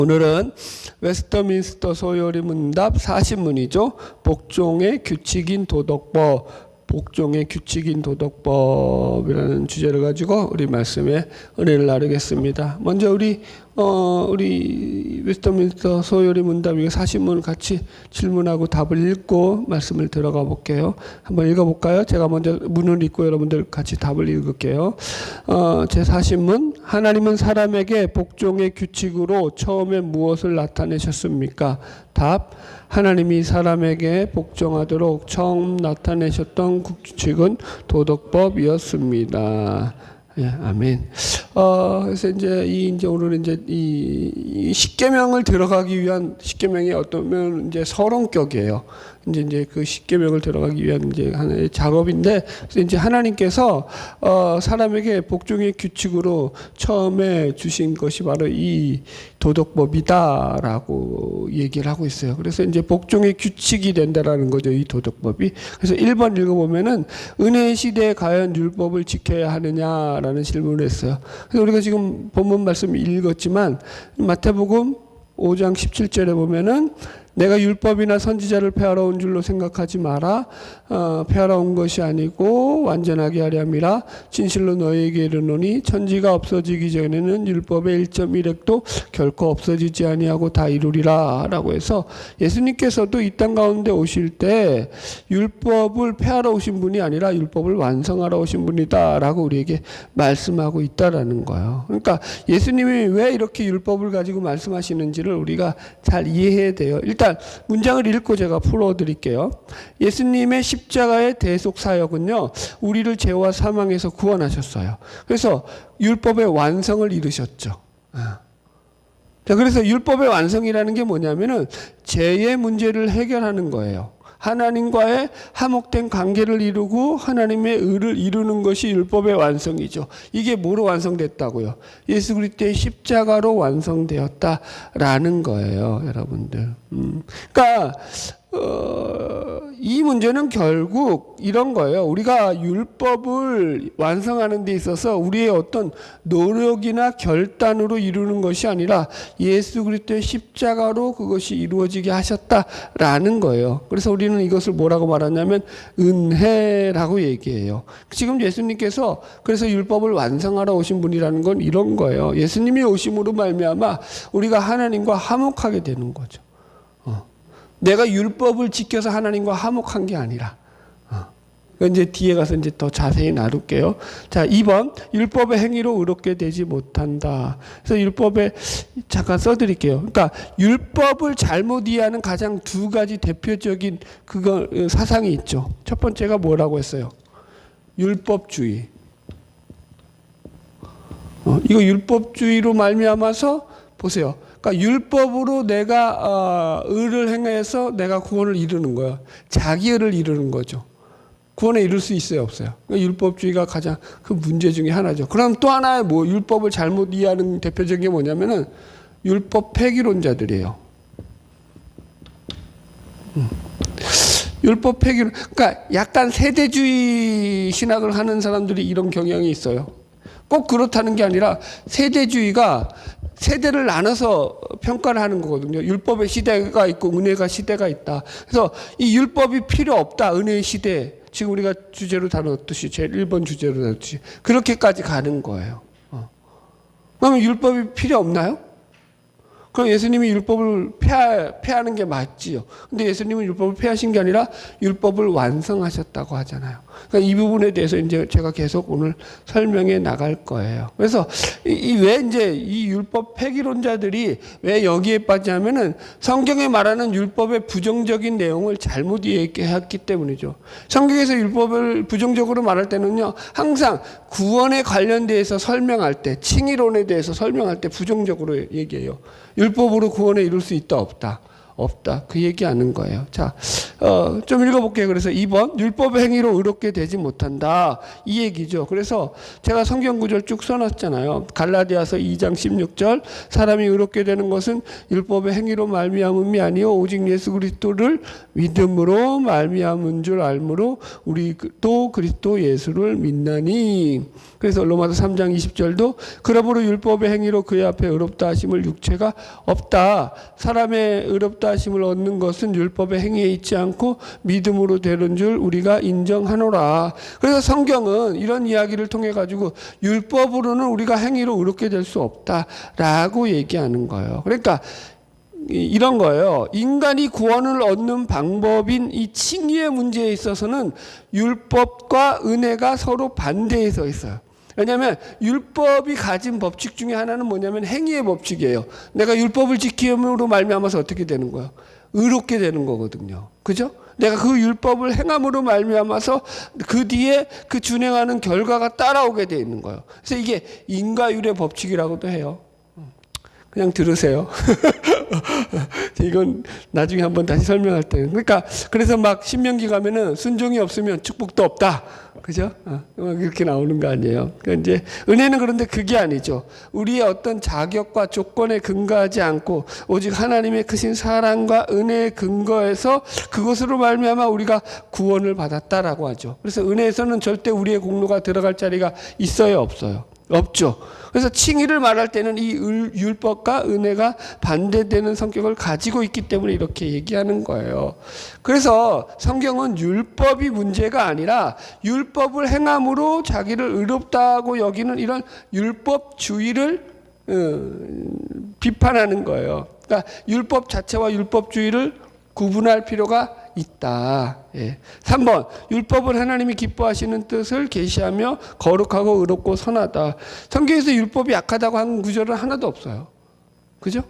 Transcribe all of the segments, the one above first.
오늘은 웨스터민스터 소요리 문답 40문이죠. 복종의 규칙인 도덕법, 복종의 규칙인 도덕법이라는 주제를 가지고 우리 말씀에 은혜를 나누겠습니다. 먼저 우리 웨스터민스터 소요리 문답 이거 40문을 같이 질문하고 답을 읽고 말씀을 들어가 볼게요. 한번 읽어볼까요? 제가 먼저 문을 읽고 여러분들 같이 답을 읽을게요. 제 40문, 하나님은 사람에게 복종의 규칙으로 처음에 무엇을 나타내셨습니까? 답, 하나님이 사람에게 복종하도록 처음 나타내셨던 규칙은 도덕법이었습니다. 예, 아멘. 그래서 이제 오늘은 이 십계명을 들어가기 위한 십계명이 어떠면 이제 서론격이에요. 이제 그 십계명을 들어가기 위한 이제 하나의 작업인데, 그래서 이제 하나님께서 사람에게 복종의 규칙으로 처음에 주신 것이 바로 이 도덕법이다라고 얘기를 하고 있어요. 그래서 이제 복종의 규칙이 된다라는 거죠, 이 도덕법이. 그래서 1번 읽어보면은 은혜의 시대에 과연 율법을 지켜야 하느냐라는 질문을 했어요. 그래서 우리가 지금 본문 말씀 읽었지만 마태복음 5장 17절에 보면은 내가 율법이나 선지자를 폐하러 온 줄로 생각하지 마라. 폐하러 온 것이 아니고 완전하게 하려 함이라. 진실로 너희에게 이르노니 천지가 없어지기 전에는 율법의 1.1획도 결코 없어지지 아니하고 다 이루리라 라고 해서 예수님께서도 이 땅 가운데 오실 때 율법을 폐하러 오신 분이 아니라 율법을 완성하러 오신 분이다 라고 우리에게 말씀하고 있다라는 거예요. 그러니까 예수님이 왜 이렇게 율법을 가지고 말씀하시는지를 우리가 잘 이해해야 돼요. 일단 문장을 읽고 제가 풀어드릴게요. 예수님의 십자가의 대속 사역은요, 우리를 죄와 사망에서 구원하셨어요. 그래서 율법의 완성을 이루셨죠. 자, 그래서 율법의 완성이라는 게 뭐냐면은 죄의 문제를 해결하는 거예요. 하나님과의 화목된 관계를 이루고 하나님의 의를 이루는 것이 율법의 완성이죠. 이게 뭐로 완성됐다고요? 예수 그리스도의 십자가로 완성되었다라는 거예요, 여러분들. 그러니까 이 문제는 결국 이런 거예요. 우리가 율법을 완성하는 데 있어서 우리의 어떤 노력이나 결단으로 이루는 것이 아니라 예수 그리스도의 십자가로 그것이 이루어지게 하셨다라는 거예요. 그래서 우리는 이것을 뭐라고 말하냐면 은혜라고 얘기해요. 지금 예수님께서 그래서 율법을 완성하러 오신 분이라는 건 이런 거예요. 예수님이 오심으로 말미암아 우리가 하나님과 화목하게 되는 거죠. 내가 율법을 지켜서 하나님과 화목한 게 아니라, 이제 뒤에 가서 이제 더 자세히 나눌게요. 자, 2번, 율법의 행위로 의롭게 되지 못한다. 그래서 율법에 잠깐 써드릴게요. 그러니까 율법을 잘못 이해하는 가장 두 가지 대표적인 사상이 있죠. 첫 번째가 뭐라고 했어요? 율법주의. 이거 율법주의로 말미암아서 보세요. 그러니까 율법으로 내가 의를 행해서 내가 구원을 이루는 거예요. 자기 의를 이루는 거죠. 구원에 이룰 수 있어요, 없어요? 그러니까 율법주의가 가장 큰 문제 중에 하나죠. 그럼 또 하나의 율법을 잘못 이해하는 대표적인 게 뭐냐면은 율법 폐기론자들이에요. 율법 폐기론, 그러니까 약간 세대주의 신학을 하는 사람들이 이런 경향이 있어요. 꼭 그렇다는 게 아니라 세대주의가 세대를 나눠서 평가를 하는 거거든요. 율법의 시대가 있고 은혜가 시대가 있다. 그래서 이 율법이 필요 없다. 은혜의 시대. 지금 우리가 주제로 다뤘듯이 제일 1번 주제로 다뤘듯이 그렇게까지 가는 거예요. 그러면 율법이 필요 없나요? 그럼 예수님이 율법을 폐하는 게 맞지요. 근데 예수님은 율법을 폐하신 게 아니라 율법을 완성하셨다고 하잖아요. 그러니까 이 부분에 대해서 이제 제가 계속 오늘 설명해 나갈 거예요. 그래서 왜 이제 이 율법 폐기론자들이 왜 여기에 빠지냐면은 성경에 말하는 율법의 부정적인 내용을 잘못 이해했기 때문이죠. 성경에서 율법을 부정적으로 말할 때는요, 항상 구원에 관련돼서 설명할 때, 칭의론에 대해서 설명할 때 부정적으로 얘기해요. 율법으로 구원에 이룰 수 있다, 없다? 없다. 그 얘기하는 거예요. 자, 좀 읽어볼게요. 그래서 2번 율법의 행위로 의롭게 되지 못한다 이 얘기죠. 그래서 제가 성경 구절 쭉 써놨잖아요. 갈라디아서 2장 16절 사람이 의롭게 되는 것은 율법의 행위로 말미암음이 아니요 오직 예수 그리스도를 믿음으로 말미암은 줄 알므로 우리 또 그리스도 예수를 믿나니. 그래서 로마서 3장 20절도 그러므로 율법의 행위로 그의 앞에 의롭다 하심을 육체가 없다. 사람의 의롭다 하심을 얻는 것은 율법의 행위에 있지 않고 믿음으로 되는 줄 우리가 인정하노라. 그래서 성경은 이런 이야기를 통해 가지고 율법으로는 우리가 행위로 의롭게 될 수 없다라고 얘기하는 거예요. 그러니까 이런 거예요. 인간이 구원을 얻는 방법인 이 칭의의 문제에 있어서는 율법과 은혜가 서로 반대에 서 있어요. 왜냐하면 율법이 가진 법칙 중에 하나는 뭐냐면 행위의 법칙이에요. 내가 율법을 지킴으로 말미암아서 어떻게 되는 거야? 의롭게 되는 거거든요. 그죠? 내가 그 율법을 행함으로 말미암아서 그 뒤에 그 준행하는 결과가 따라오게 돼 있는 거예요. 그래서 이게 인과율의 법칙이라고도 해요. 그냥 들으세요. 이건 나중에 한번 다시 설명할 때. 그러니까 그래서 막 신명기 가면은 순종이 없으면 축복도 없다. 그죠? 이렇게 나오는 거 아니에요. 그러니까 이제 은혜는 그런데 그게 아니죠. 우리의 어떤 자격과 조건에 근거하지 않고 오직 하나님의 크신 사랑과 은혜에 근거해서 그것으로 말미암아 우리가 구원을 받았다라고 하죠. 그래서 은혜에서는 절대 우리의 공로가 들어갈 자리가 있어요, 없어요? 없죠. 그래서 칭의를 말할 때는 이 율법과 은혜가 반대되는 성격을 가지고 있기 때문에 이렇게 얘기하는 거예요. 그래서 성경은 율법이 문제가 아니라 율법을 행함으로 자기를 의롭다고 여기는 이런 율법주의를 비판하는 거예요. 그러니까 율법 자체와 율법주의를 구분할 필요가 있다. 3번 율법은 하나님이 기뻐하시는 뜻을 계시하며 거룩하고 의롭고 선하다. 성경에서 율법이 약하다고 하는 구절은 하나도 없어요. 그죠?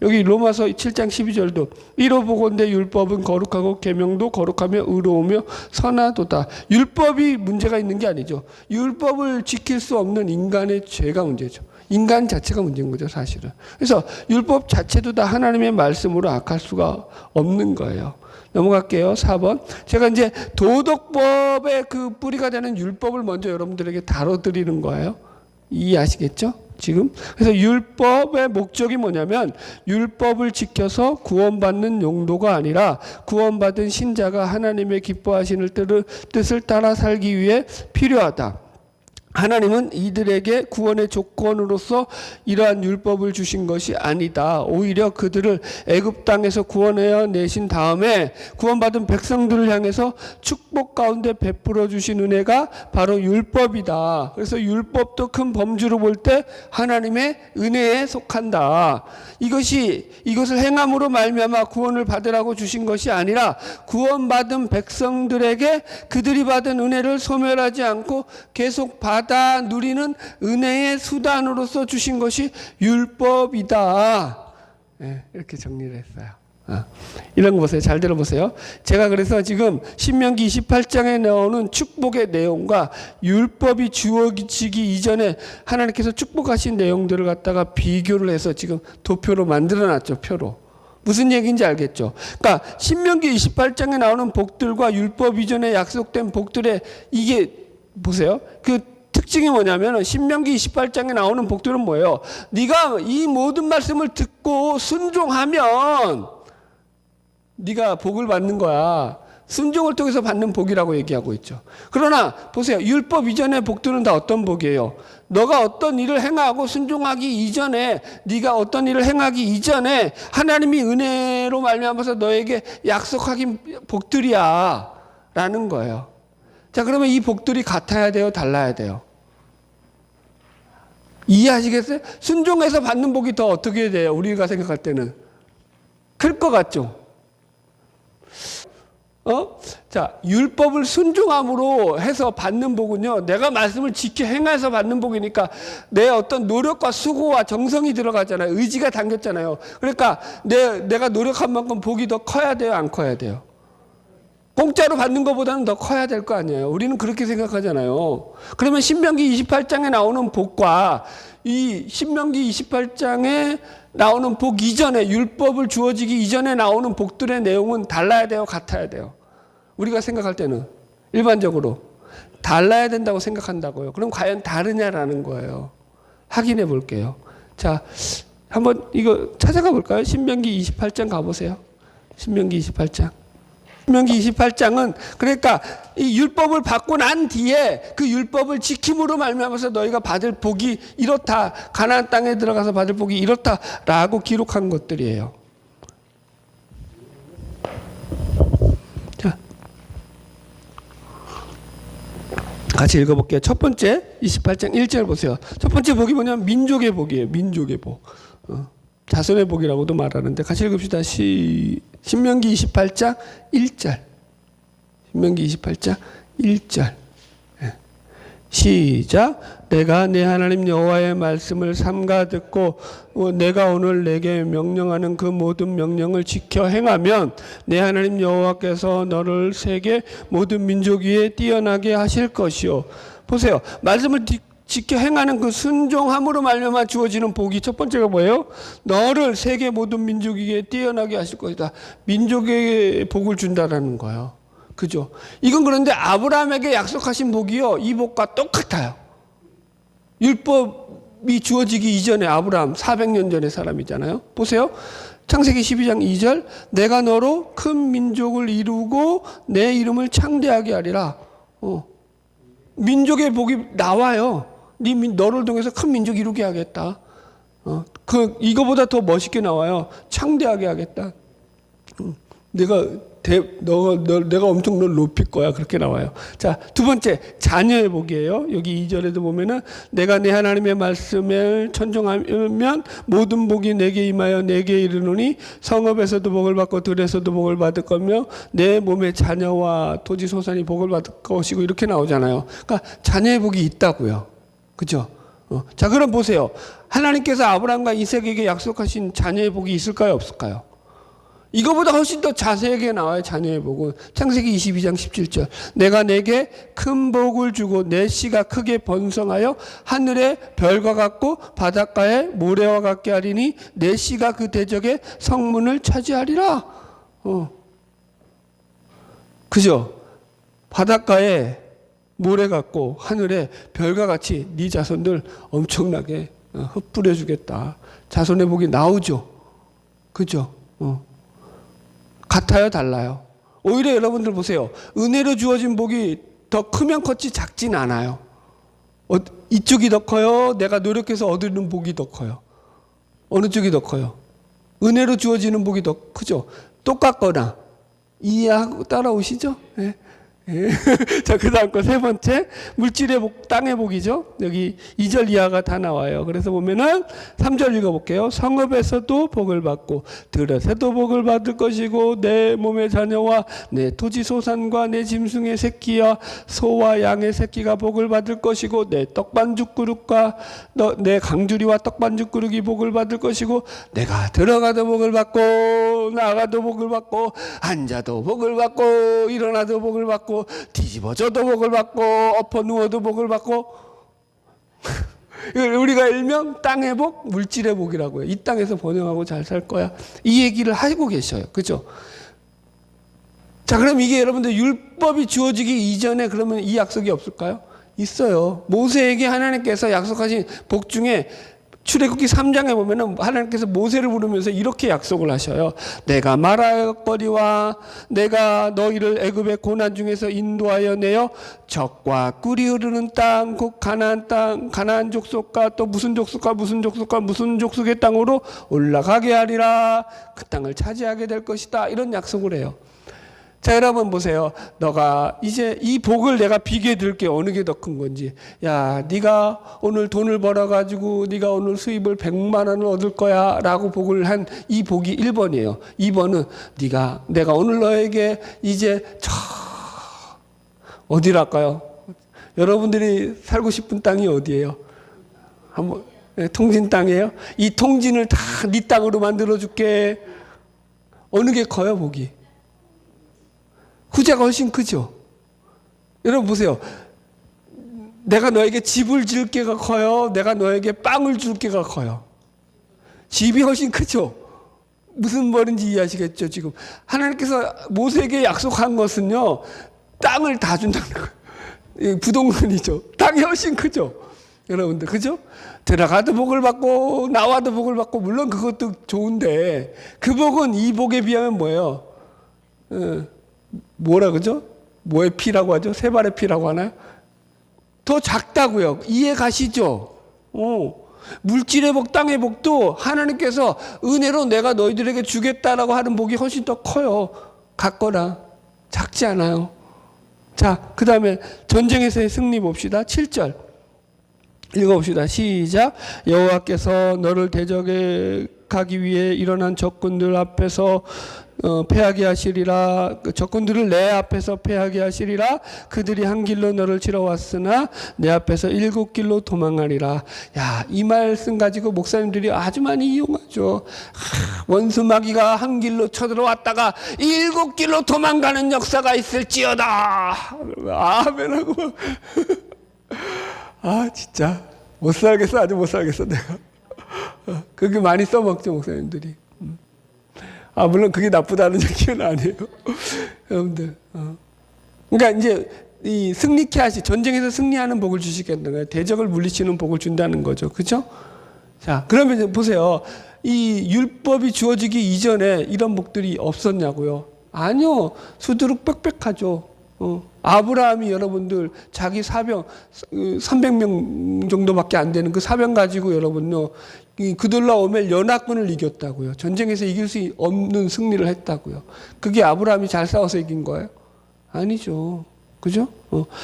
여기 로마서 7장 12절도 이로 보건대 율법은 거룩하고 계명도 거룩하며 의로우며 선하도다. 율법이 문제가 있는 게 아니죠. 율법을 지킬 수 없는 인간의 죄가 문제죠. 인간 자체가 문제인 거죠, 사실은. 그래서 율법 자체도 다 하나님의 말씀으로 악할 수가 없는 거예요. 넘어갈게요. 4번. 제가 이제 도덕법의 그 뿌리가 되는 율법을 먼저 여러분들에게 다뤄드리는 거예요. 이해하시겠죠? 지금? 그래서 율법의 목적이 뭐냐면 율법을 지켜서 구원받는 용도가 아니라 구원받은 신자가 하나님의 기뻐하시는 뜻을 따라 살기 위해 필요하다. 하나님은 이들에게 구원의 조건으로서 이러한 율법을 주신 것이 아니다. 오히려 그들을 애굽 땅에서 구원하여 내신 다음에 구원받은 백성들을 향해서 축복 가운데 베풀어 주신 은혜가 바로 율법이다. 그래서 율법도 큰 범주로 볼 때 하나님의 은혜에 속한다. 이것을 행함으로 말미암아 구원을 받으라고 주신 것이 아니라 구원받은 백성들에게 그들이 받은 은혜를 소멸하지 않고 계속 받아 누리는 은혜의 수단으로서 주신 것이 율법이다. 이렇게 정리를 했어요. 이런 거 보세요. 잘 들어보세요. 제가 그래서 지금 신명기 28장에 나오는 축복의 내용과 율법이 주어지기 이전에 하나님께서 축복하신 내용들을 갖다가 비교를 해서 지금 도표로 만들어 놨죠. 표로. 무슨 얘기인지 알겠죠? 그러니까 신명기 28장에 나오는 복들과 율법 이전에 약속된 복들의 이게 보세요. 그 특징이 뭐냐면 신명기 28장에 나오는 복들은 뭐예요? 네가 이 모든 말씀을 듣고 순종하면 네가 복을 받는 거야. 순종을 통해서 받는 복이라고 얘기하고 있죠. 그러나 보세요. 율법 이전의 복들은 다 어떤 복이에요? 너가 어떤 일을 행하고 순종하기 이전에 네가 어떤 일을 행하기 이전에 하나님이 은혜로 말미암아서 너에게 약속하긴 복들이야 라는 거예요. 자, 그러면 이 복들이 같아야 돼요? 달라야 돼요? 이해하시겠어요? 순종해서 받는 복이 더 어떻게 돼요? 우리가 생각할 때는 클 것 같죠? 자, 율법을 순종함으로 해서 받는 복은요, 내가 말씀을 지켜 행해서 받는 복이니까 내 어떤 노력과 수고와 정성이 들어가잖아요. 의지가 담겼잖아요. 그러니까 내가 노력한 만큼 복이 더 커야 돼요? 안 커야 돼요? 공짜로 받는 것보다는 더 커야 될 거 아니에요. 우리는 그렇게 생각하잖아요. 그러면 신명기 28장에 나오는 복과 이 신명기 28장에 나오는 복 이전에, 율법을 주어지기 이전에 나오는 복들의 내용은 달라야 돼요, 같아야 돼요? 우리가 생각할 때는 일반적으로 달라야 된다고 생각한다고요. 그럼 과연 다르냐라는 거예요. 확인해 볼게요. 자, 한번 이거 찾아가 볼까요? 신명기 28장 가보세요. 신명기 28장. 신명기 28장은 그러니까 이 율법을 받고 난 뒤에 그 율법을 지킴으로 말미암아서 너희가 받을 복이 이렇다, 가나안 땅에 들어가서 받을 복이 이렇다라고 기록한 것들이에요. 자, 같이 읽어볼게요. 첫 번째 28장 1절 보세요. 첫 번째 복이 뭐냐면 민족의 복이에요. 민족의 복. 자손의 복이라고도 말하는데 같이 읽읍시다. 신명기 28장 1절. 신명기 28장 1절. 시작. 내가 내 하나님 여호와의 말씀을 삼가 듣고 내가 오늘 내게 명령하는 그 모든 명령을 지켜 행하면 내 하나님 여호와께서 너를 세계 모든 민족 위에 뛰어나게 하실 것이요. 보세요. 말씀을 지켜 행하는 그 순종함으로 말미암아 주어지는 복이 첫 번째가 뭐예요? 너를 세계 모든 민족 위에 뛰어나게 하실 것이다. 민족에게 복을 준다라는 거예요. 그죠? 이건 그런데 아브라함에게 약속하신 복이요, 이 복과 똑같아요. 율법이 주어지기 이전에 아브라함 400년 전의 사람이잖아요. 보세요. 창세기 12장 2절. 내가 너로 큰 민족을 이루고 내 이름을 창대하게 하리라. 민족의 복이 나와요. 너를 통해서 큰 민족 이루게 하겠다. 이거보다 더 멋있게 나와요. 창대하게 하겠다. 내가 엄청 널 높일 거야. 그렇게 나와요. 자, 두 번째, 자녀의 복이에요. 여기 2절에도 보면은 내가 내 하나님의 말씀을 천종하면 모든 복이 내게 임하여 내게 이르노니 성읍에서도 복을 받고 들에서도 복을 받을 거며 내 몸의 자녀와 토지 소산이 복을 받을 것이고 이렇게 나오잖아요. 그러니까 자녀의 복이 있다고요. 그죠? 자, 그럼 보세요. 하나님께서 아브라함과 이삭에게 약속하신 자녀의 복이 있을까요? 없을까요? 이거보다 훨씬 더 자세하게 나와요. 자녀의 복은. 창세기 22장 17절. 내가 내게 큰 복을 주고 내 씨가 크게 번성하여 하늘의 별과 같고 바닷가의 모래와 같게 하리니 내 씨가 그 대적의 성문을 차지하리라. 그죠? 바닷가에 모래 같고 하늘에 별과 같이 네 자손들 엄청나게 흩뿌려 주겠다. 자손의 복이 나오죠. 그죠? 같아요, 달라요? 오히려 여러분들 보세요. 은혜로 주어진 복이 더 크면 컸지 작진 않아요. 이쪽이 더 커요? 내가 노력해서 얻는 복이 더 커요? 어느 쪽이 더 커요? 은혜로 주어지는 복이 더 크죠? 똑같거나 이해하고 따라오시죠? 네. 자, 그 다음 거 세 번째, 물질의 복, 땅의 복이죠. 여기 2절 이하가 다 나와요. 그래서 보면은 3절 읽어볼게요. 성읍에서도 복을 받고 들에서도 복을 받을 것이고 내 몸의 자녀와 내 토지 소산과 내 짐승의 새끼와 소와 양의 새끼가 복을 받을 것이고 내 떡반죽 그릇과 내 강주리와 떡반죽 그릇이 복을 받을 것이고 내가 들어가도 복을 받고 나가도 복을 받고 앉아도 복을 받고 일어나도 복을 받고 뒤집어져도 복을 받고 엎어 누워도 복을 받고 우리가 일명 땅의 복, 물질의 복이라고요. 이 땅에서 번영하고 잘 살 거야. 이 얘기를 하고 계셔요. 그죠? 자, 그럼 이게 여러분들 율법이 주어지기 이전에 그러면 이 약속이 없을까요? 있어요. 모세에게 하나님께서 약속하신 복 중에 출애굽기 3장에 보면은 하나님께서 모세를 부르면서 이렇게 약속을 하셔요. 내가 말하였거니와 내가 너희를 애굽의 고난 중에서 인도하여 내어 젖과 꿀이 흐르는 땅, 곧 가나안 땅, 가나안 족속과 또 무슨 족속과 무슨 족속과 무슨 족속의 땅으로 올라가게 하리라. 그 땅을 차지하게 될 것이다. 이런 약속을 해요. 자, 여러분 보세요. 너가 이제 이 복을 내가 비교해 드릴게. 어느 게 더 큰 건지. 야, 네가 오늘 돈을 벌어가지고 네가 오늘 수입을 100만 원을 얻을 거야 라고 복을 한 이 복이 1번이에요. 2번은 내가 오늘 너에게 이제 어디랄까요? 여러분들이 살고 싶은 땅이 어디예요? 한번 통진 땅이에요? 이 통진을 다 네 땅으로 만들어 줄게. 어느 게 커요, 복이? 후자가 훨씬 크죠. 여러분 보세요. 내가 너에게 집을 줄 게가 커요? 내가 너에게 빵을 줄 게가 커요? 집이 훨씬 크죠. 무슨 말인지 이해하시겠죠? 지금 하나님께서 모세에게 약속한 것은요, 땅을 다 준다는 거예요. 부동산이죠. 땅이 훨씬 크죠. 여러분들, 그죠? 들어가도 복을 받고 나와도 복을 받고, 물론 그것도 좋은데 그 복은 이 복에 비하면 뭐예요? 뭐라 그러죠? 뭐의 피라고 하죠? 세 발의 피라고 하나요? 더 작다고요. 이해 가시죠? 물질의 복, 땅의 복도 하나님께서 은혜로 내가 너희들에게 주겠다라고 하는 복이 훨씬 더 커요. 같거나 작지 않아요. 자, 그 다음에 전쟁에서의 승리 봅시다. 7절 읽어봅시다. 시작. 여호와께서 너를 대적하기 위해 일어난 적군들 앞에서 패하게 하시리라. 그 적군들을 내 앞에서 패하게 하시리라. 그들이 한 길로 너를 치러 왔으나 내 앞에서 7길로 도망하리라. 야, 이 말씀 가지고 목사님들이 아주 많이 이용하죠. 원수 마귀가 한 길로 쳐들어왔다가 7길로 도망가는 역사가 있을지어다. 아멘하고 아, 진짜 못 살겠어. 아주 못 살겠어 내가. 그렇게 많이 써먹죠 목사님들이. 물론 그게 나쁘다는 얘기는 아니에요. 여러분들. 그러니까 이제 이 승리케 전쟁에서 승리하는 복을 주시겠는 거예요. 대적을 물리치는 복을 준다는 거죠. 그죠? 자, 그러면 이제 보세요. 이 율법이 주어지기 이전에 이런 복들이 없었냐고요? 아니요. 수두룩 빽빽하죠. 아브라함이 여러분들 자기 사병 300명 정도밖에 안 되는 그 사병 가지고 여러분요, 그돌라오멜 연합군을 이겼다고요. 전쟁에서 이길 수 없는 승리를 했다고요. 그게 아브라함이 잘 싸워서 이긴 거예요? 아니죠. 그죠?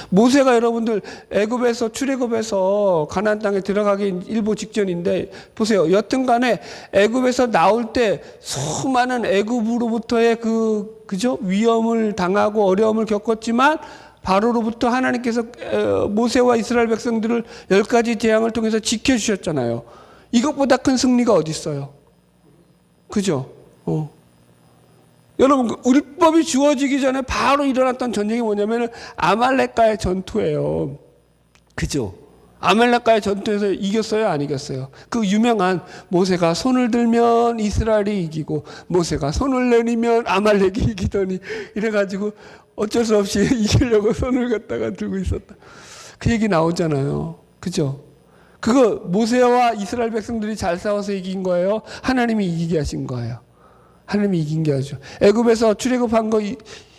모세가 여러분들 애굽에서 출애굽해서 가나안 땅에 들어가기 일보 직전인데 보세요. 여튼간에 애굽에서 나올 때 수많은 애굽으로부터의 그죠? 위험을 당하고 어려움을 겪었지만 바로로부터 하나님께서 모세와 이스라엘 백성들을 10가지 재앙을 통해서 지켜주셨잖아요. 이것보다 큰 승리가 어디 있어요? 그죠? 여러분, 율법이 주어지기 전에 바로 일어났던 전쟁이 뭐냐면 아말렉과의 전투예요. 그죠? 아말렉과의 전투에서 이겼어요? 안 이겼어요? 그 유명한 모세가 손을 들면 이스라엘이 이기고 모세가 손을 내리면 아말렉이 이기더니 이래가지고 어쩔 수 없이 이기려고 손을 갖다가 들고 있었다. 그 얘기 나오잖아요. 그죠? 그거 모세와 이스라엘 백성들이 잘 싸워서 이긴 거예요? 하나님이 이기게 하신 거예요? 하나님이 이긴 게 아니죠. 애굽에서 출애굽한 거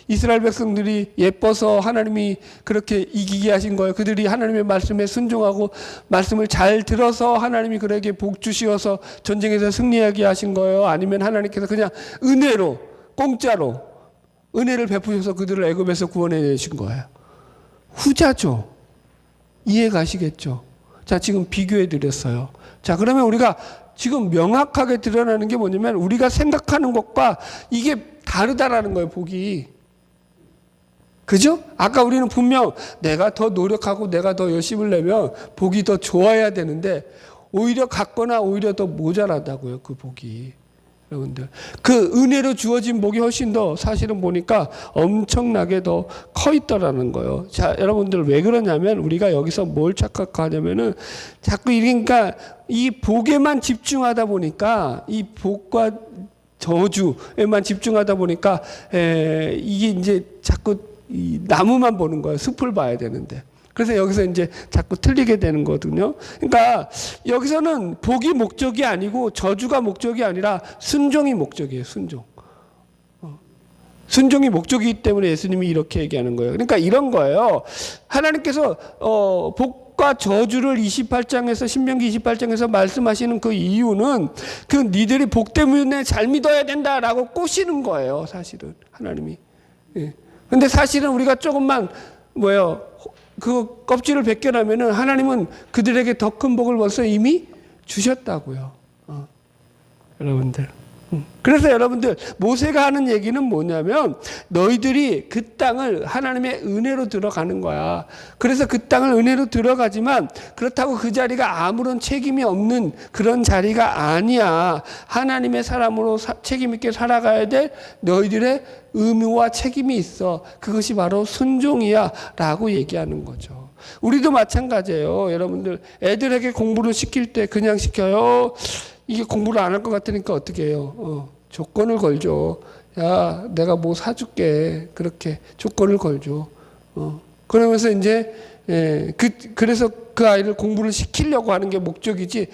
이스라엘 백성들이 예뻐서 하나님이 그렇게 이기게 하신 거예요. 그들이 하나님의 말씀에 순종하고 말씀을 잘 들어서 하나님이 그에게 복 주시어서 전쟁에서 승리하게 하신 거예요? 아니면 하나님께서 그냥 은혜로 공짜로 은혜를 베푸셔서 그들을 애굽에서 구원해 내신 거예요? 후자죠. 이해 가시겠죠? 자, 지금 비교해 드렸어요. 자, 그러면 우리가 지금 명확하게 드러나는 게 뭐냐면 우리가 생각하는 것과 이게 다르다라는 거예요, 복이. 그죠? 아까 우리는 분명 내가 더 노력하고 내가 더 열심을 내면 복이 더 좋아야 되는데 오히려 같거나 오히려 더 모자라다고요, 그 복이. 여러분들. 그 은혜로 주어진 복이 훨씬 더 사실은 보니까 엄청나게 더 커 있다라는 거예요. 자, 여러분들 왜 그러냐면 우리가 여기서 뭘 착각하냐면은 자꾸 그러니까 이 복에만 집중하다 보니까 이 복과 저주에만 집중하다 보니까 이게 이제 자꾸 이 나무만 보는 거예요. 숲을 봐야 되는데. 그래서 여기서 이제 자꾸 틀리게 되는 거거든요. 그러니까 여기서는 복이 목적이 아니고 저주가 목적이 아니라 순종이 목적이에요. 순종. 순종이 목적이기 때문에 예수님이 이렇게 얘기하는 거예요. 그러니까 이런 거예요. 하나님께서 복과 저주를 28장에서 신명기 28장에서 말씀하시는 그 이유는 그 니들이 복 때문에 잘 믿어야 된다라고 꼬시는 거예요. 사실은 하나님이. 근데 사실은 우리가 조금만 그 껍질을 벗겨나면은 하나님은 그들에게 더 큰 복을 벌써 이미 주셨다고요. 여러분들. 그래서 여러분들 모세가 하는 얘기는 뭐냐면 너희들이 그 땅을 하나님의 은혜로 들어가는 거야. 그래서 그 땅을 은혜로 들어가지만 그렇다고 그 자리가 아무런 책임이 없는 그런 자리가 아니야. 하나님의 사람으로 책임 있게 살아가야 될 너희들의 의무와 책임이 있어. 그것이 바로 순종이야 라고 얘기하는 거죠. 우리도 마찬가지예요. 여러분들 애들에게 공부를 시킬 때 그냥 시켜요. 이게 공부를 안 할 것 같으니까 어떻게 해요? 조건을 걸죠. 야, 내가 뭐 사줄게. 그렇게 조건을 걸죠. 그러면서 이제, 그래서 그 아이를 공부를 시키려고 하는 게 목적이지,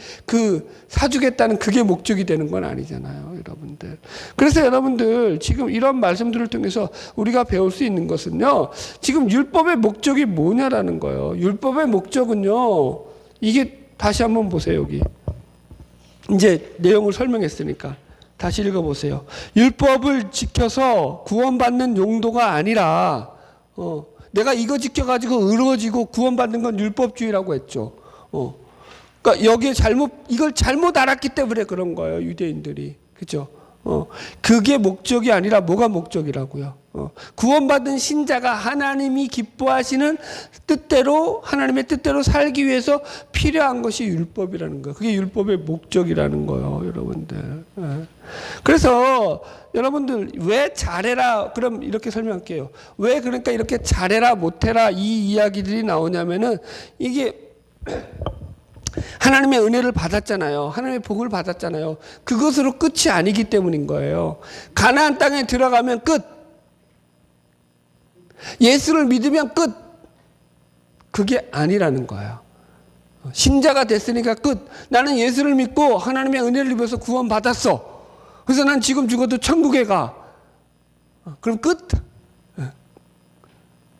사주겠다는 그게 목적이 되는 건 아니잖아요, 여러분들. 그래서 여러분들, 지금 이런 말씀들을 통해서 우리가 배울 수 있는 것은요, 지금 율법의 목적이 뭐냐라는 거예요. 율법의 목적은요, 이게 다시 한번 보세요, 여기. 이제 내용을 설명했으니까 다시 읽어보세요. 율법을 지켜서 구원받는 용도가 아니라 내가 이거 지켜가지고 의로워지고 구원받는 건 율법주의라고 했죠. 그러니까 여기에 이걸 잘못 알았기 때문에 그런 거예요. 유대인들이. 그죠? 그게 목적이 아니라 뭐가 목적이라고요? 구원받은 신자가 하나님이 기뻐하시는 뜻대로, 하나님의 뜻대로 살기 위해서 필요한 것이 율법이라는 거예요. 그게 율법의 목적이라는 거예요, 여러분들. 그래서 여러분들 왜 잘해라, 그럼 이렇게 설명할게요. 왜 그러니까 이렇게 잘해라, 못해라 이 이야기들이 나오냐면은 이게 하나님의 은혜를 받았잖아요. 하나님의 복을 받았잖아요. 그것으로 끝이 아니기 때문인 거예요. 가나안 땅에 들어가면 끝. 예수를 믿으면 끝. 그게 아니라는 거예요. 신자가 됐으니까 끝. 나는 예수를 믿고 하나님의 은혜를 입어서 구원받았어. 그래서 난 지금 죽어도 천국에 가. 그럼 끝.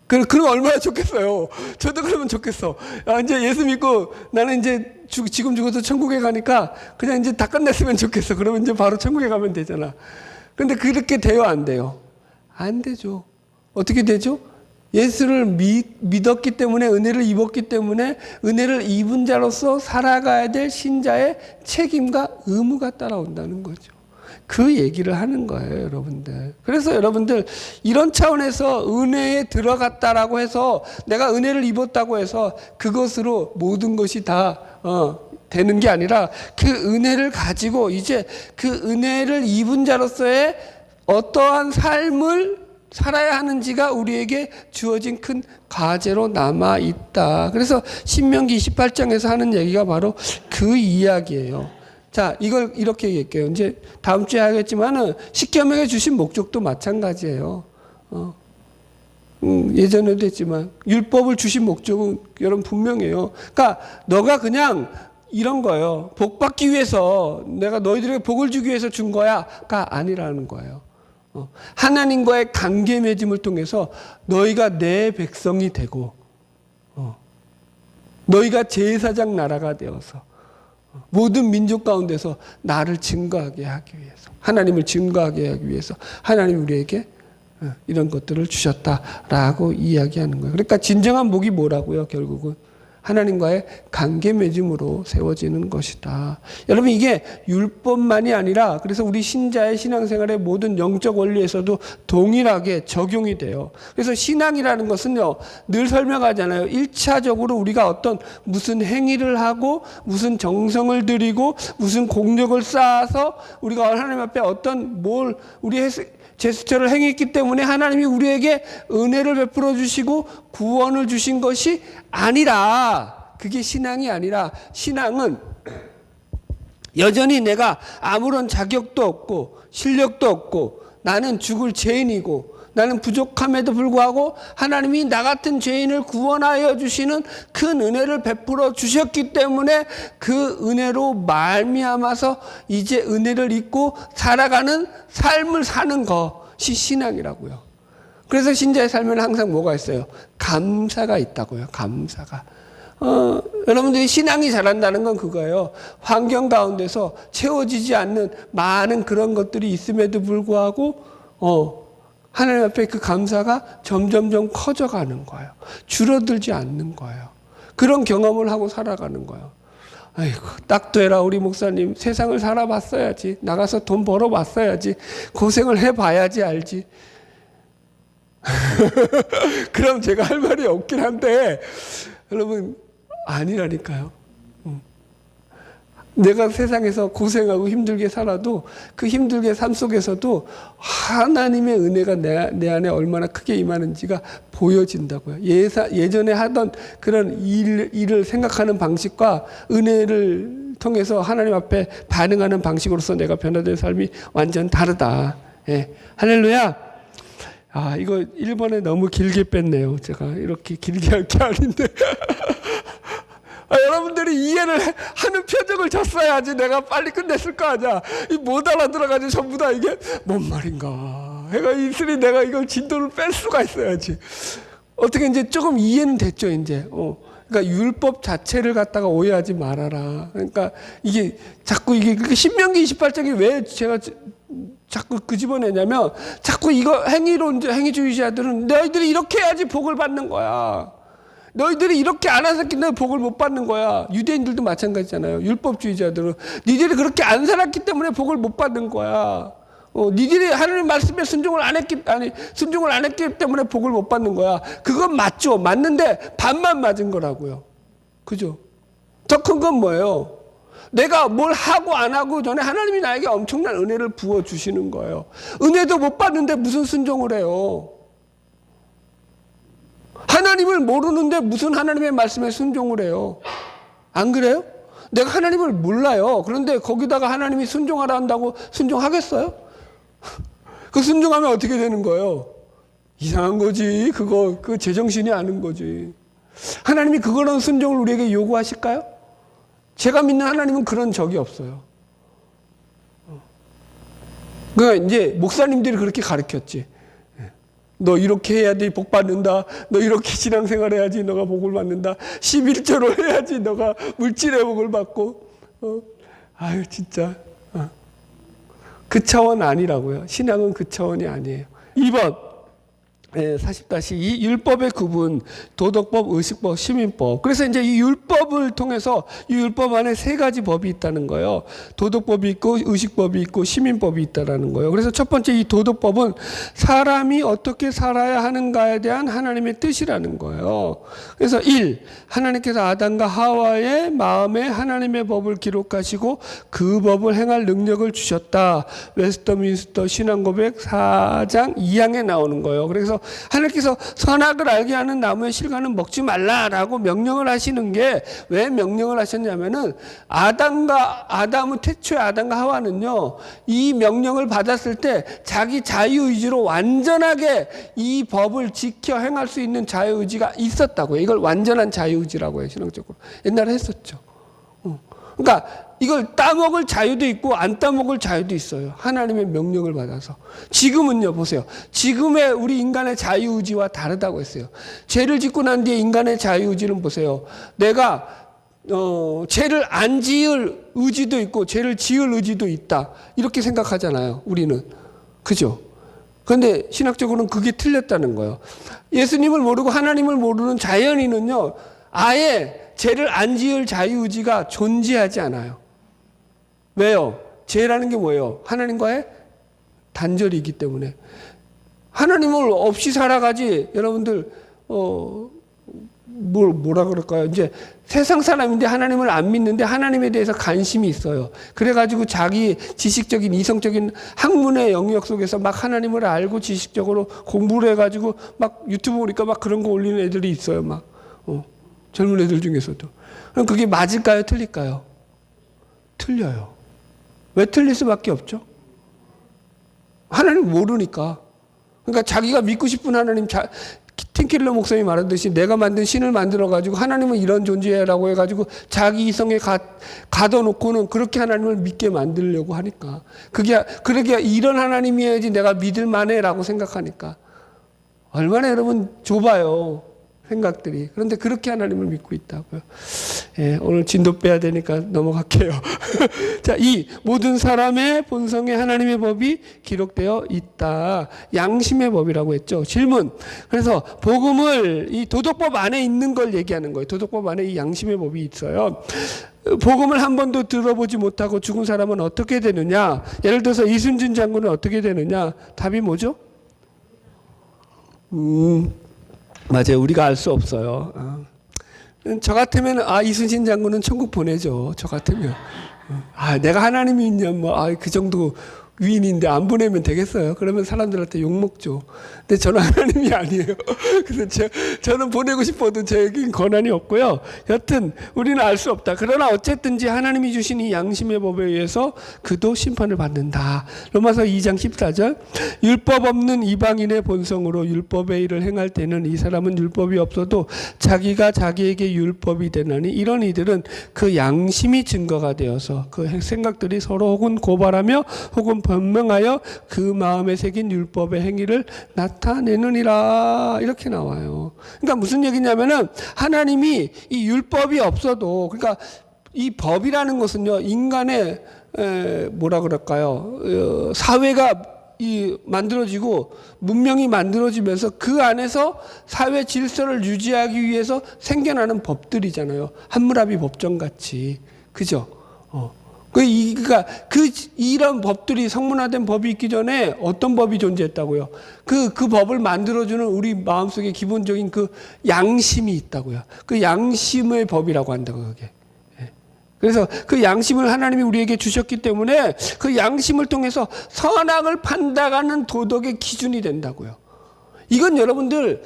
그럼 얼마나 좋겠어요. 저도 그러면 좋겠어. 이제 예수 믿고 나는 이제 지금 죽어도 천국에 가니까 그냥 이제 다 끝냈으면 좋겠어. 그러면 이제 바로 천국에 가면 되잖아. 근데 그렇게 돼요, 안 돼요? 안 되죠. 어떻게 되죠? 예수를 믿었기 때문에, 은혜를 입었기 때문에 은혜를 입은 자로서 살아가야 될 신자의 책임과 의무가 따라온다는 거죠. 그 얘기를 하는 거예요, 여러분들. 그래서 여러분들 이런 차원에서 은혜에 들어갔다라고 해서 내가 은혜를 입었다고 해서 그것으로 모든 것이 다 되는 게 아니라 그 은혜를 가지고 이제 그 은혜를 입은 자로서의 어떠한 삶을 살아야 하는지가 우리에게 주어진 큰 과제로 남아 있다. 그래서 신명기 28장에서 하는 얘기가 바로 그 이야기예요. 자, 이걸 이렇게 얘기할게요. 이제 다음 주에 하겠지만은 십계명에 주신 목적도 마찬가지예요. 예전에도 했지만 율법을 주신 목적은 여러분 분명해요. 그러니까 너가 그냥 이런 거예요. 복 받기 위해서 내가 너희들에게 복을 주기 위해서 준 거야가 아니라는 거예요. 하나님과의 관계 맺음을 통해서 너희가 내 백성이 되고 너희가 제사장 나라가 되어서 모든 민족 가운데서 나를 증거하게 하기 위해서, 하나님을 증거하게 하기 위해서 하나님 우리에게 이런 것들을 주셨다라고 이야기하는 거예요. 그러니까 진정한 복이 뭐라고요? 결국은 하나님과의 관계 맺음으로 세워지는 것이다. 여러분 이게 율법만이 아니라 그래서 우리 신자의 신앙생활의 모든 영적 원리에서도 동일하게 적용이 돼요. 그래서 신앙이라는 것은요 늘 설명하잖아요. 1차적으로 우리가 어떤 무슨 행위를 하고 무슨 정성을 들이고 무슨 공력을 쌓아서 우리가 하나님 앞에 어떤 우리 제스처를 행했기 때문에 하나님이 우리에게 은혜를 베풀어 주시고 구원을 주신 것이 아니라, 그게 신앙이 아니라, 신앙은 여전히 내가 아무런 자격도 없고 실력도 없고 나는 죽을 죄인이고 나는 부족함에도 불구하고 하나님이 나 같은 죄인을 구원하여 주시는 큰 은혜를 베풀어 주셨기 때문에 그 은혜로 말미암아서 이제 은혜를 입고 살아가는 삶을 사는 것이 신앙이라고요. 그래서 신자의 삶에는 항상 뭐가 있어요? 감사가 있다고요. 감사가. 여러분들이 신앙이 자란다는 건 그거예요. 환경 가운데서 채워지지 않는 많은 그런 것들이 있음에도 불구하고 하나님 앞에 그 감사가 점점점 커져가는 거예요. 줄어들지 않는 거예요. 그런 경험을 하고 살아가는 거예요. 아이고, 딱 되라 우리 목사님. 세상을 살아봤어야지. 나가서 돈 벌어봤어야지. 고생을 해봐야지 알지. 그럼 제가 할 말이 없긴 한데 여러분 아니라니까요. 내가 세상에서 고생하고 힘들게 살아도 그 힘들게 삶 속에서도 하나님의 은혜가 내 안에 얼마나 크게 임하는지가 보여진다고요. 예전에 하던 그런 일을 생각하는 방식과 은혜를 통해서 하나님 앞에 반응하는 방식으로서 내가 변화된 삶이 완전 다르다. 예. 할렐루야. 아, 이거 1번에 너무 길게 뺐네요. 제가 이렇게 길게 할 게 아닌데. 여러분들이 이해를 하는 표정을 줬어야지 내가 빨리 끝냈을 거 아니야. 못 알아들어가지고 전부 다 이게 뭔 말인가 해가 있으니 내가 이걸 진도를 뺄 수가 있어야지. 어떻게 이제 조금 이해는 됐죠 이제. 그러니까 율법 자체를 갖다가 오해하지 말아라. 그러니까 이게 자꾸 이게 신명기 28장이 왜 제가 자꾸 끄집어내냐면 자꾸 이거 행위주의자들은 너희들이 이렇게 해야지 복을 받는 거야. 너희들이 이렇게 안 살았기 때문에 복을 못 받는 거야. 유대인들도 마찬가지잖아요. 율법주의자들은 니들이 그렇게 안 살았기 때문에 복을 못 받는 거야. 니들이 하나님 말씀에 순종을 안 했기 때문에 복을 못 받는 거야. 그건 맞죠. 맞는데 반만 맞은 거라고요. 그죠? 더 큰 건 뭐예요? 내가 뭘 하고 안 하고 전에 하나님이 나에게 엄청난 은혜를 부어주시는 거예요. 은혜도 못 받는데 무슨 순종을 해요? 하나님을 모르는데 무슨 하나님의 말씀에 순종을 해요? 안 그래요? 내가 하나님을 몰라요. 그런데 거기다가 하나님이 순종하라 한다고 순종하겠어요? 그 순종하면 어떻게 되는 거예요? 이상한 거지. 그 제정신이 아는 거지. 하나님이 그거는 순종을 우리에게 요구하실까요? 제가 믿는 하나님은 그런 적이 없어요. 그러니까 이제 목사님들이 그렇게 가르쳤지. 너 이렇게 해야지 복 받는다. 너 이렇게 신앙생활 해야지 너가 복을 받는다. 11조로 해야지 너가 물질의 복을 받고. 아유 진짜. 그 차원 아니라고요. 신앙은 그 차원이 아니에요. 2번 40-2 율법의 구분, 도덕법, 의식법, 시민법. 그래서 이제 이 율법을 통해서 이 율법 안에 세 가지 법이 있다는 거예요. 도덕법이 있고 의식법이 있고 시민법이 있다라는 거예요. 그래서 첫 번째 이 도덕법은 사람이 어떻게 살아야 하는가에 대한 하나님의 뜻이라는 거예요. 그래서 1. 하나님께서 아담과 하와의 마음에 하나님의 법을 기록하시고 그 법을 행할 능력을 주셨다. 웨스터민스터 신앙고백 4장 2항에 나오는 거예요. 그래서 하나님께서 선악을 알게 하는 나무의 실과는 먹지 말라라고 명령을 하시는 게 왜 명령을 하셨냐면은 태초의 아담과 하와는요 이 명령을 받았을 때 자기 자유의지로 완전하게 이 법을 지켜 행할 수 있는 자유의지가 있었다고요. 이걸 완전한 자유의지라고 해요. 신앙적으로 옛날에 했었죠. 그러니까 이걸 따먹을 자유도 있고 안 따먹을 자유도 있어요. 하나님의 명령을 받아서. 지금은요 보세요. 지금의 우리 인간의 자유의지와 다르다고 했어요. 죄를 짓고 난 뒤에 인간의 자유의지는 보세요. 내가 죄를 안 지을 의지도 있고 죄를 지을 의지도 있다. 이렇게 생각하잖아요. 우리는. 그죠? 그런데 신학적으로는 그게 틀렸다는 거예요. 예수님을 모르고 하나님을 모르는 자연인은요. 아예 죄를 안 지을 자유의지가 존재하지 않아요. 왜요? 죄라는 게 뭐예요? 하나님과의 단절이기 때문에. 하나님을 없이 살아가지. 여러분들 뭐라 그럴까요? 이제 세상 사람인데 하나님을 안 믿는데 하나님에 대해서 관심이 있어요. 그래가지고 자기 지식적인 이성적인 학문의 영역 속에서 막 하나님을 알고 지식적으로 공부를 해가지고 막 유튜브 보니까 막 그런 거 올리는 애들이 있어요. 막 젊은 애들 중에서도. 그럼 그게 맞을까요? 틀릴까요? 틀려요. 왜 틀릴 수밖에 없죠? 하나님 모르니까. 그러니까 자기가 믿고 싶은 하나님, 팀킬러 목사님이 말하듯이 내가 만든 신을 만들어가지고 하나님은 이런 존재라고 해가지고 자기 이성에 가둬놓고는 그렇게 하나님을 믿게 만들려고 하니까. 그러게 이런 하나님이어야지 내가 믿을 만해라고 생각하니까. 얼마나 여러분 좁아요. 생각들이. 그런데 그렇게 하나님을 믿고 있다고요. 예, 오늘 진도 빼야 되니까 넘어갈게요. 자, 이 모든 사람의 본성에 하나님의 법이 기록되어 있다. 양심의 법이라고 했죠. 질문. 그래서 복음을 이 도덕법 안에 있는 걸 얘기하는 거예요. 도덕법 안에 이 양심의 법이 있어요. 복음을 한 번도 들어보지 못하고 죽은 사람은 어떻게 되느냐? 예를 들어서 이순신 장군은 어떻게 되느냐? 답이 뭐죠? 맞아요. 우리가 알 수 없어요. 저 같으면 이순신 장군은 천국 보내죠. 저 같으면 내가 하나님이 있냐 그 정도 위인인데 안 보내면 되겠어요. 그러면 사람들한테 욕 먹죠. 근데 저는 하나님이 아니에요. 그래서 저는 보내고 싶어도 저에겐 권한이 없고요. 여튼 우리는 알 수 없다. 그러나 어쨌든지 하나님이 주신 이 양심의 법에 의해서 그도 심판을 받는다. 로마서 2장 14절. 율법 없는 이방인의 본성으로 율법의 일을 행할 때는 이 사람은 율법이 없어도 자기가 자기에게 율법이 되나니 이런 이들은 그 양심이 증거가 되어서 그 생각들이 서로 혹은 고발하며 혹은 변명하여 그 마음에 새긴 율법의 행위를 나타내느니라. 이렇게 나와요. 그러니까 무슨 얘기냐면은 하나님이 이 율법이 없어도, 그러니까 이 법이라는 것은요, 인간의 뭐라 그럴까요? 사회가 만들어지고 문명이 만들어지면서 그 안에서 사회 질서를 유지하기 위해서 생겨나는 법들이잖아요. 함무라비 법정 같이. 그죠? 그러니까 이런 법들이 성문화된 법이 있기 전에 어떤 법이 존재했다고요? 그 법을 만들어주는 우리 마음속에 기본적인 그 양심이 있다고요. 그 양심의 법이라고 한다고 그게. 그래서 그 양심을 하나님이 우리에게 주셨기 때문에 그 양심을 통해서 선악을 판단하는 도덕의 기준이 된다고요. 이건 여러분들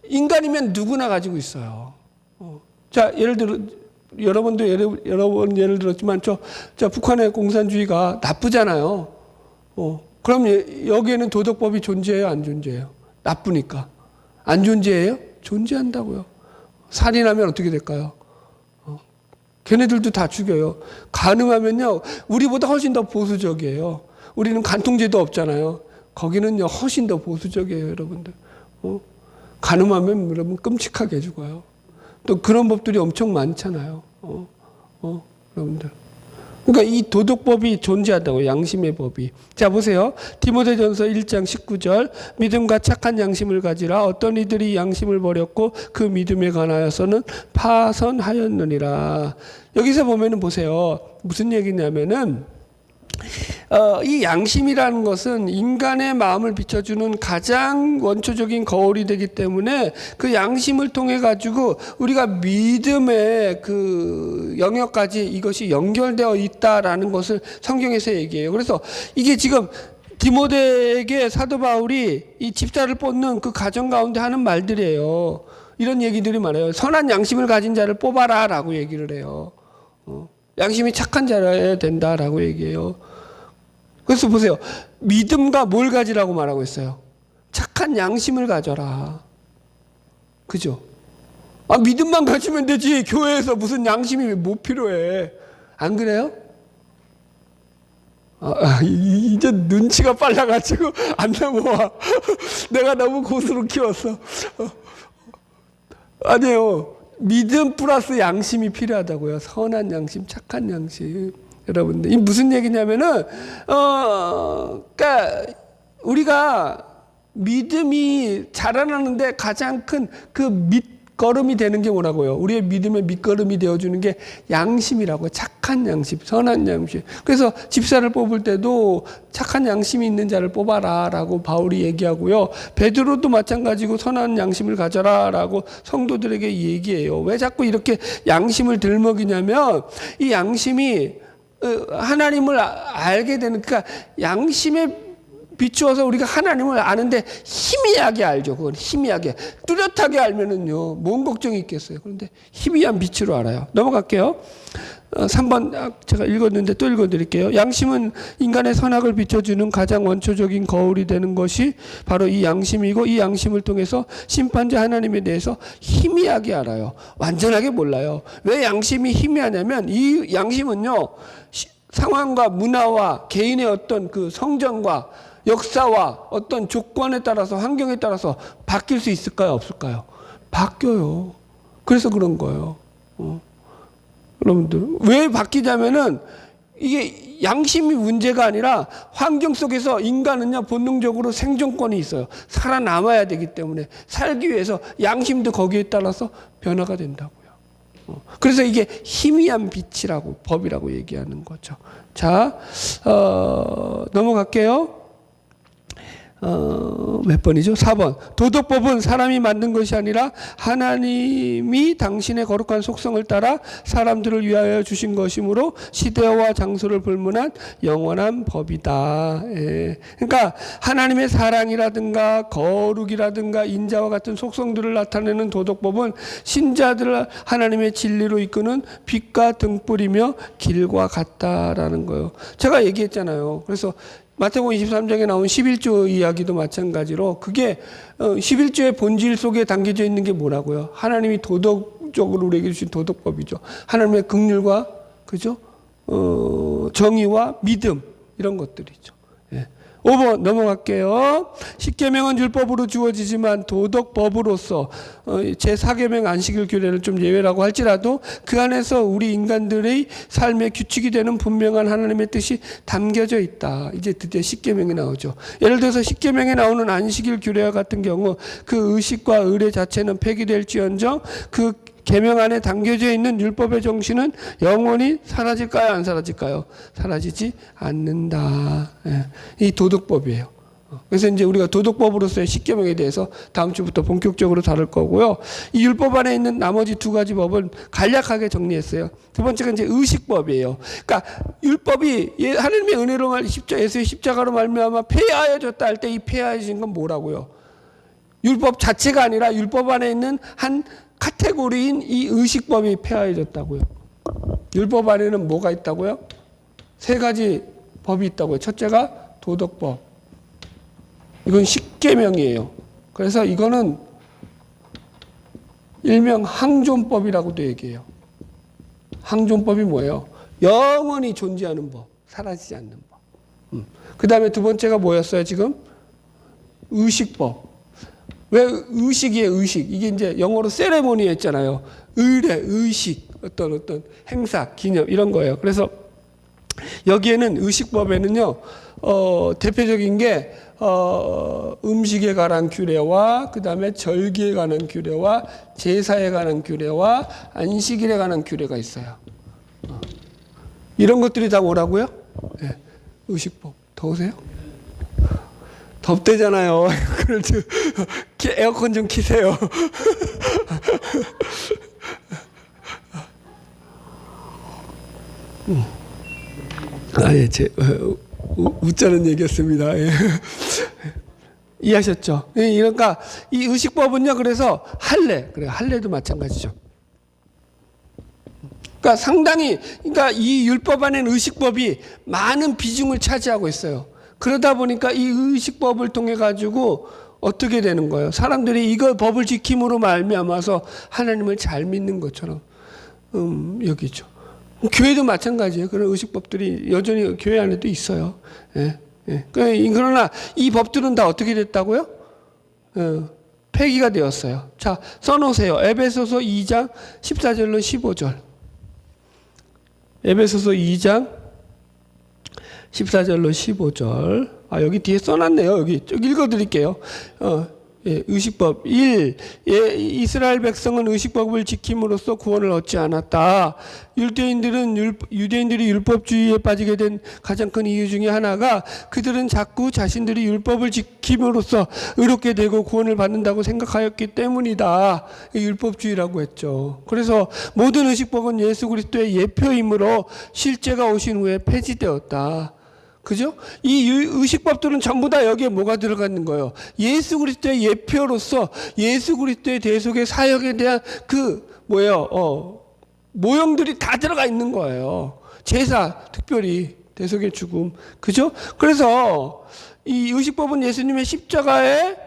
인간이면 누구나 가지고 있어요. 자, 예를 들어. 여러분도 여러 번 예를 들었지만 저 북한의 공산주의가 나쁘잖아요. 그럼 여기에는 도덕법이 존재해요, 안 존재해요? 나쁘니까. 안 존재해요? 존재한다고요. 살인하면 어떻게 될까요? 걔네들도 다 죽여요. 가능하면요, 우리보다 훨씬 더 보수적이에요. 우리는 간통죄도 없잖아요. 거기는요, 훨씬 더 보수적이에요, 여러분들. 가늠하면 여러분 끔찍하게 죽어요. 또 그런 법들이 엄청 많잖아요. 여러분들. 그러니까 이 도덕법이 존재한다고, 양심의 법이. 자, 보세요. 디모데전서 1장 19절. 믿음과 착한 양심을 가지라. 어떤 이들이 양심을 버렸고 그 믿음에 관하여서는 파선하였느니라. 여기서 보면은 보세요. 무슨 얘기냐면은 이 양심이라는 것은 인간의 마음을 비춰주는 가장 원초적인 거울이 되기 때문에 그 양심을 통해 가지고 우리가 믿음의 그 영역까지 이것이 연결되어 있다라는 것을 성경에서 얘기해요. 그래서 이게 지금 디모데에게 사도 바울이 이 집사를 뽑는 그 가정 가운데 하는 말들이에요. 이런 얘기들이 많아요. 선한 양심을 가진 자를 뽑아라 라고 얘기를 해요. 양심이 착한 자라야 된다라고 얘기해요. 그래서 보세요. 믿음과 뭘 가지라고 말하고 있어요? 착한 양심을 가져라. 그죠? 믿음만 가지면 되지. 교회에서 무슨 양심이 뭐 필요해. 안 그래요? 이제 눈치가 빨라가지고 안 넘어와. 내가 너무 고수로 키웠어. 아니에요. 믿음 플러스 양심이 필요하다고요. 선한 양심, 착한 양심. 여러분들, 이 무슨 얘기냐면은, 그러니까 우리가 믿음이 자라나는데 가장 큰 그 밑거름이 되는 게 뭐라고요? 우리의 믿음의 밑거름이 되어주는 게 양심이라고. 착한 양심, 선한 양심. 그래서 집사를 뽑을 때도 착한 양심이 있는 자를 뽑아라라고 바울이 얘기하고요. 베드로도 마찬가지고 선한 양심을 가져라라고 성도들에게 얘기해요. 왜 자꾸 이렇게 양심을 들먹이냐면 이 양심이 하나님을 알게 되는, 그러니까 양심에 비추어서 우리가 하나님을 아는데 희미하게 알죠. 그건 희미하게. 뚜렷하게 알면은요, 뭔 걱정이 있겠어요. 그런데 희미한 빛으로 알아요. 넘어갈게요. 3번 제가 읽었는데 또 읽어드릴게요. 양심은 인간의 선악을 비춰주는 가장 원초적인 거울이 되는 것이 바로 이 양심이고, 이 양심을 통해서 심판자 하나님에 대해서 희미하게 알아요. 완전하게 몰라요. 왜 양심이 희미하냐면 이 양심은요, 상황과 문화와 개인의 어떤 그 성정과 역사와 어떤 조건에 따라서, 환경에 따라서 바뀔 수 있을까요? 없을까요? 바뀌어요. 그래서 그런 거예요. 여러분들 왜 바뀌자면은 이게 양심이 문제가 아니라 환경 속에서 인간은요 본능적으로 생존권이 있어요. 살아남아야 되기 때문에 살기 위해서 양심도 거기에 따라서 변화가 된다고요. 그래서 이게 희미한 빛이라고 법이라고 얘기하는 거죠. 자, 넘어갈게요. 몇 번이죠? 4번. 도덕법은 사람이 만든 것이 아니라 하나님이 당신의 거룩한 속성을 따라 사람들을 위하여 주신 것이므로 시대와 장소를 불문한 영원한 법이다. 예. 그러니까 하나님의 사랑이라든가 거룩이라든가 인자와 같은 속성들을 나타내는 도덕법은 신자들을 하나님의 진리로 이끄는 빛과 등불이며 길과 같다라는 거예요. 제가 얘기했잖아요. 그래서 마태복음 23장에 나온 11조 이야기도 마찬가지로 그게 11조의 본질 속에 담겨져 있는 게 뭐라고요? 하나님이 도덕적으로 우리에게 주신 도덕법이죠. 하나님의 긍휼과 그죠? 정의와 믿음 이런 것들이죠. 예. 5번 넘어갈게요. 십계명은 율법으로 주어지지만 도덕법으로서 제4계명 안식일 규례를 좀 예외라고 할지라도 그 안에서 우리 인간들의 삶의 규칙이 되는 분명한 하나님의 뜻이 담겨져 있다. 이제 드디어 십계명이 나오죠. 예를 들어서 십계명에 나오는 안식일 규례와 같은 경우 그 의식과 의례 자체는 폐기될지언정 그 계명 안에 담겨져 있는 율법의 정신은 영원히 사라질까요? 안 사라질까요? 사라지지 않는다. 예. 이 도덕법이에요. 그래서 이제 우리가 도덕법으로서의 십계명에 대해서 다음 주부터 본격적으로 다룰 거고요. 이 율법 안에 있는 나머지 두 가지 법은 간략하게 정리했어요. 두 번째가 이제 의식법이에요. 그러니까 율법이 하나님의 은혜로 예수의 십자가로 말미암아 폐하여졌다 할 때 이 폐하여진 건 뭐라고요? 율법 자체가 아니라 율법 안에 있는 한 카테고리인 이 의식법이 폐하해졌다고요. 율법 안에는 뭐가 있다고요? 세 가지 법이 있다고요. 첫째가 도덕법. 이건 십계명이에요. 그래서 이거는 일명 항존법이라고도 얘기해요. 항존법이 뭐예요? 영원히 존재하는 법, 사라지지 않는 법. 그 다음에 두 번째가 뭐였어요 지금? 의식법. 왜 의식이에요, 의식? 이게 이제 영어로 세레모니 했잖아요. 의례, 의식, 어떤 행사, 기념, 이런 거예요. 그래서 여기에는 의식법에는요, 대표적인 게, 음식에 관한 규례와, 그 다음에 절기에 관한 규례와, 제사에 관한 규례와, 안식일에 관한 규례가 있어요. 이런 것들이 다 뭐라고요? 네, 의식법. 더우세요? 덥대잖아요. 그렇죠. 에어컨 좀 키세요. 예, 웃자는 얘기였습니다. 예. 이해하셨죠? 예, 그러니까 이 의식법은요, 그래서 그래요. 할례도 마찬가지죠. 그러니까 상당히, 그러니까 이 율법 안에는 의식법이 많은 비중을 차지하고 있어요. 그러다 보니까 이 의식법을 통해 가지고 어떻게 되는 거예요? 사람들이 이거 법을 지킴으로 말미암아서 하나님을 잘 믿는 것처럼 여기죠. 교회도 마찬가지예요. 그런 의식법들이 여전히 교회 안에도 있어요. 예, 예. 그러나 이 법들은 다 어떻게 됐다고요? 폐기가 되었어요. 자, 써놓으세요. 에베소서 2장 14절로 15절. 에베소서 2장 14절로 15절. 여기 뒤에 써놨네요. 여기 쭉 읽어드릴게요. 예, 의식법 1. 예, 이스라엘 백성은 의식법을 지킴으로써 구원을 얻지 않았다. 유대인들이 율법주의에 빠지게 된 가장 큰 이유 중에 하나가 그들은 자꾸 자신들이 율법을 지킴으로써 의롭게 되고 구원을 받는다고 생각하였기 때문이다. 율법주의라고 했죠. 그래서 모든 의식법은 예수 그리스도의 예표이므로 실제가 오신 후에 폐지되었다. 그죠? 이 의식법들은 전부 다 여기에 뭐가 들어가 있는 거예요? 예수 그리스도의 예표로서 예수 그리스도의 대속의 사역에 대한 모형들이 다 들어가 있는 거예요. 제사, 특별히 대속의 죽음. 그죠? 그래서 이 의식법은 예수님의 십자가의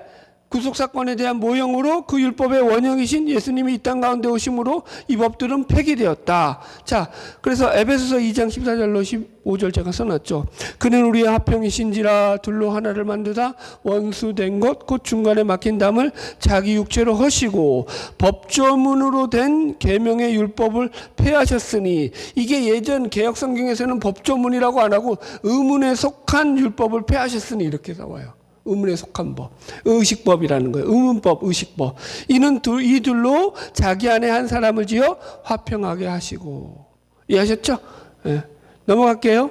구속사건에 대한 모형으로 그 율법의 원형이신 예수님이 이 땅 가운데 오심으로 이 법들은 폐기되었다. 자, 그래서 에베소서 2장 14절로 15절 제가 써놨죠. 그는 우리의 화평이신지라 둘로 하나를 만드다 원수된 것 곧 중간에 막힌 담을 자기 육체로 허시고 법조문으로 된 계명의 율법을 폐하셨으니, 이게 예전 개역성경에서는 법조문이라고 안 하고 의문에 속한 율법을 폐하셨으니 이렇게 나와요. 의문에 속한 법, 의식법이라는 거예요. 의문법, 의식법. 이는 이 둘로 자기 안에 한 사람을 지어 화평하게 하시고. 이해하셨죠? 네. 넘어갈게요.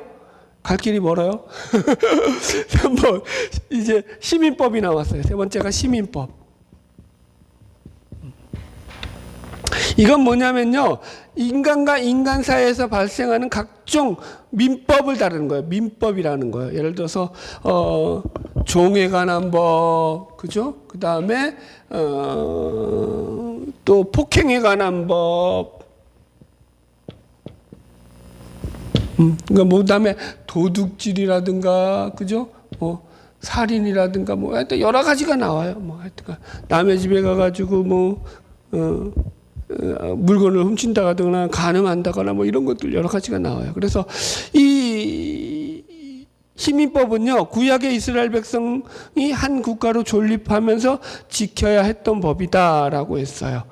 갈 길이 멀어요. 3번 이제 시민법이 나왔어요. 세 번째가 시민법. 이건 뭐냐면요, 인간과 인간 사이에서 발생하는 각종 민법을 다루는 거예요. 민법이라는 거예요. 예를 들어서 종에 관한 법, 그죠? 그 다음에 또 폭행에 관한 법, 그러니까 뭐 그다음에 도둑질이라든가, 그죠? 살인이라든가 뭐 하여튼 여러 가지가 나와요. 뭐 하여튼 남의 집에 가가지고 뭐 물건을 훔친다거나 간음한다거나 뭐 이런 것들 여러 가지가 나와요. 그래서 이 시민법은요, 구약의 이스라엘 백성이 한 국가로 존립하면서 지켜야 했던 법이다라고 했어요.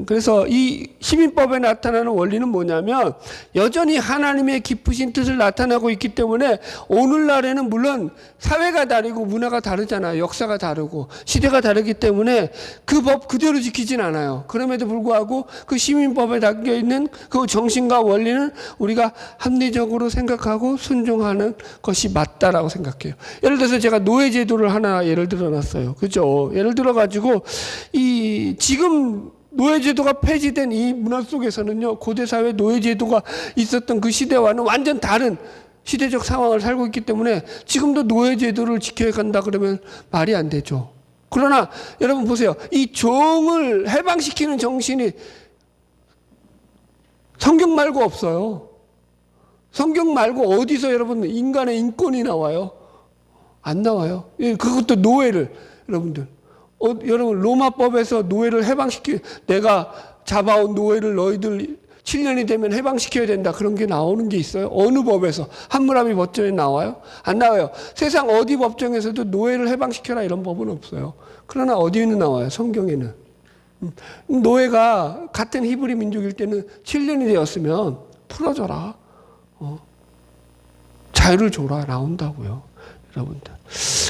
그래서 이 시민법에 나타나는 원리는 뭐냐면, 여전히 하나님의 깊으신 뜻을 나타나고 있기 때문에 오늘날에는 물론 사회가 다르고 문화가 다르잖아요. 역사가 다르고 시대가 다르기 때문에 그 법 그대로 지키진 않아요. 그럼에도 불구하고 그 시민법에 담겨있는 그 정신과 원리는 우리가 합리적으로 생각하고 순종하는 것이 맞다라고 생각해요. 예를 들어서 제가 노예제도를 하나 예를 들어놨어요. 그죠? 예를 들어가지고 이 지금 노예제도가 폐지된 이 문화 속에서는요, 고대사회 노예제도가 있었던 그 시대와는 완전 다른 시대적 상황을 살고 있기 때문에 지금도 노예제도를 지켜야 간다 그러면 말이 안 되죠. 그러나 여러분 보세요. 이 종을 해방시키는 정신이 성경 말고 없어요. 성경 말고 어디서 여러분 인간의 인권이 나와요? 안 나와요. 그것도 노예를, 여러분들. 여러분 로마법에서 노예를 내가 잡아온 노예를 너희들 7년이 되면 해방시켜야 된다, 그런 게 나오는 게 있어요? 어느 법에서? 함무라비 법정에 나와요? 안 나와요. 세상 어디 법정에서도 노예를 해방시켜라 이런 법은 없어요. 그러나 어디에는 나와요? 성경에는. 노예가 같은 히브리 민족일 때는 7년이 되었으면 풀어줘라, 자유를 줘라, 나온다고요. 여러분들.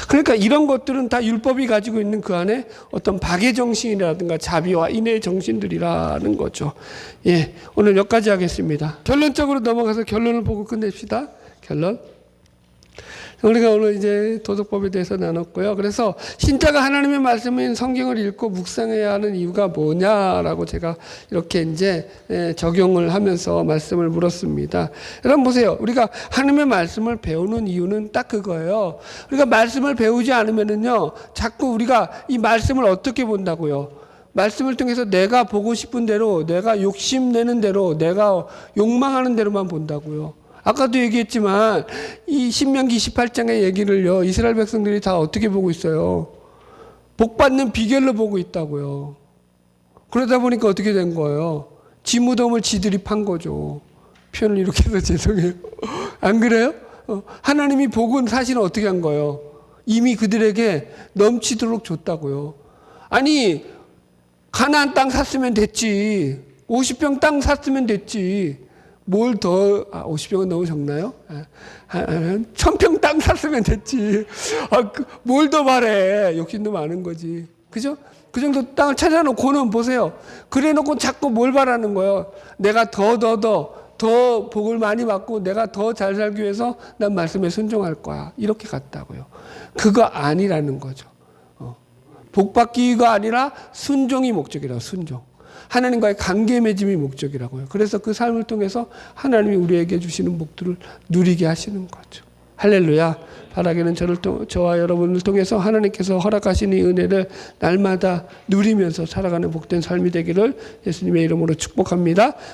그러니까 이런 것들은 다 율법이 가지고 있는 그 안에 어떤 박의 정신이라든가 자비와 인애의 정신들이라는 거죠. 예, 오늘 여기까지 하겠습니다. 결론적으로 넘어가서 결론을 보고 끝냅시다. 결론. 우리가 오늘 이제 도덕법에 대해서 나눴고요. 그래서 신자가 하나님의 말씀인 성경을 읽고 묵상해야 하는 이유가 뭐냐라고 제가 이렇게 이제 적용을 하면서 말씀을 물었습니다. 여러분 보세요. 우리가 하나님의 말씀을 배우는 이유는 딱 그거예요. 우리가 말씀을 배우지 않으면은요, 자꾸 우리가 이 말씀을 어떻게 본다고요? 말씀을 통해서 내가 보고 싶은 대로, 내가 욕심내는 대로, 내가 욕망하는 대로만 본다고요. 아까도 얘기했지만 이 신명기 28장의 얘기를요, 이스라엘 백성들이 다 어떻게 보고 있어요? 복받는 비결로 보고 있다고요. 그러다 보니까 어떻게 된 거예요? 지 무덤을 지들이 판 거죠. 표현을 이렇게 해서 죄송해요. 안 그래요? 하나님이 복은 사실은 어떻게 한 거예요? 이미 그들에게 넘치도록 줬다고요. 아니, 가나안 땅 샀으면 됐지. 50평 땅 샀으면 됐지. 뭘 더, 50평은 너무 적나요? 1000평 땅 샀으면 됐지. 뭘 더 바래. 욕심도 많은 거지. 그죠? 그 정도 땅을 찾아놓고는 보세요. 그래 놓고 자꾸 뭘 바라는 거예요? 내가 더 복을 많이 받고 내가 더 잘 살기 위해서 난 말씀에 순종할 거야. 이렇게 갔다고요. 그거 아니라는 거죠. 복 받기가 아니라 순종이 목적이라고, 순종. 하나님과의 관계 맺음이 목적이라고요. 그래서 그 삶을 통해서 하나님이 우리에게 주시는 복들을 누리게 하시는 거죠. 할렐루야. 바라기는 저와 여러분을 통해서 하나님께서 허락하신 이 은혜를 날마다 누리면서 살아가는 복된 삶이 되기를 예수님의 이름으로 축복합니다.